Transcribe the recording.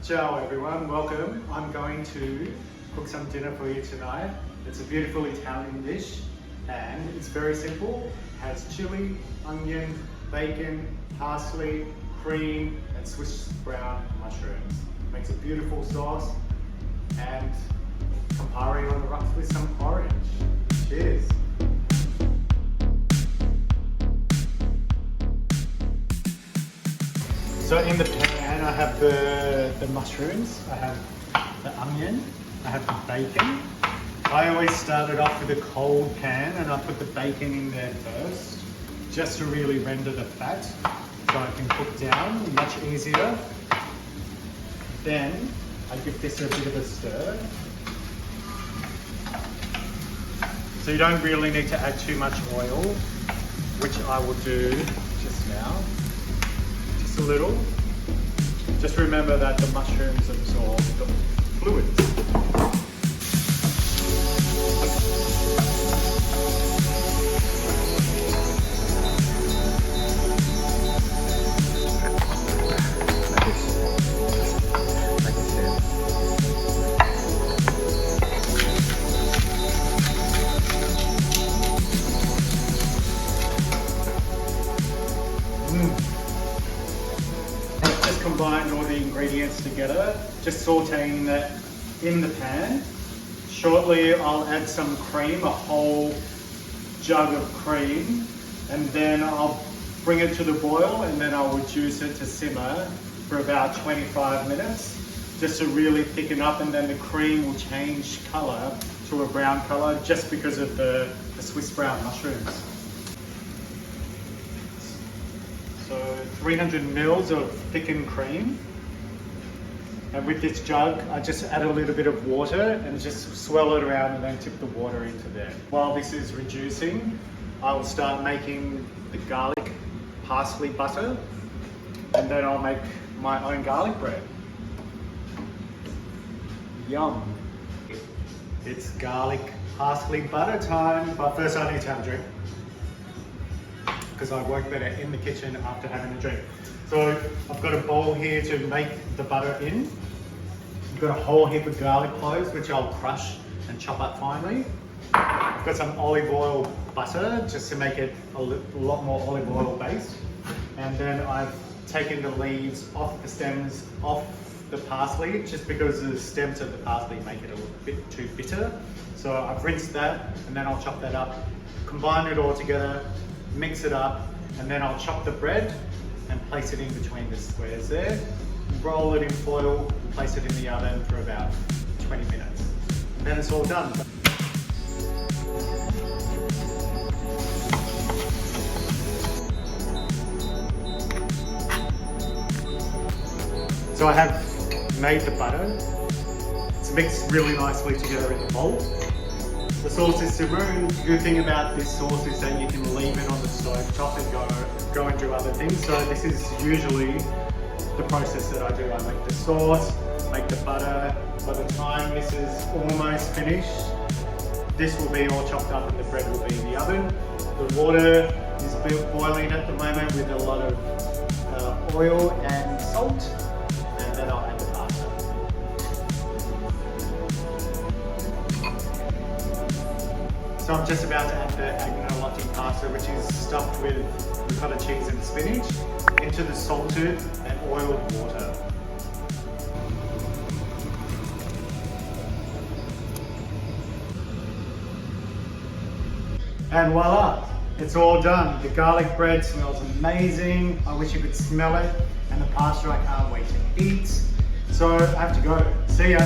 Ciao everyone, welcome. I'm going to cook some dinner for you tonight. It's a beautiful Italian dish and it's very simple. It has chili, onion, bacon, parsley, cream and Swiss brown mushrooms. Makes a beautiful sauce and campari on the rocks with some orange. Cheers. So in the pan I have the mushrooms, I have the onion, I have the bacon. I always start it off with a cold pan and I put the bacon in there first, just to really render the fat so I can cook down much easier. Then I give this a bit of a stir. So you don't really need to add too much oil, which I will do just now. Just a little. Just remember that the mushrooms absorb the fluids. Just combine all the ingredients together, just sauteing that in the pan. Shortly I'll add some cream, a whole jug of cream, and then I'll bring it to the boil and then I'll reduce it to simmer for about 25 minutes just to really thicken up, and then the cream will change colour to a brown colour just because of the Swiss brown mushrooms. So 300 mils of thickened cream, and with this jug I just add a little bit of water and just swirl it around and then tip the water into there. While this is reducing, I will start making the garlic parsley butter, and then I'll make my own garlic bread. Yum! It's garlic parsley butter time, but first I need to have a drink, because I work better in the kitchen after having a drink. So I've got a bowl here to make the butter in. I've got a whole heap of garlic cloves, which I'll crush and chop up finely. I've got some olive oil butter, just to make it a lot more olive oil based. And then I've taken the leaves off the stems, off the parsley, just because the stems of the parsley make it a little bit too bitter. So I've rinsed that, and then I'll chop that up, combine it all together, mix it up, and then I'll chop the bread and place it in between the squares there. Roll it in foil and place it in the oven for about 20 minutes. And then it's all done. So I have made the butter. It's mixed really nicely together in the bowl. The sauce is simmering. The good thing about this sauce is that you can leave it on the stove top and go and do other things. So this is usually the process that I do. I make the sauce, make the butter. By the time this is almost finished, this will be all chopped up and the bread will be in the oven. The water is boiling at the moment with a lot of oil and salt, and then I'll add the pasta. So I'm just about to add the angolotti pasta, which is stuffed with ricotta cheese and spinach, into the salted and oiled water. And voila, it's all done. The garlic bread smells amazing. I wish you could smell it. And the pasta I can't wait to eat. So I have to go. See ya.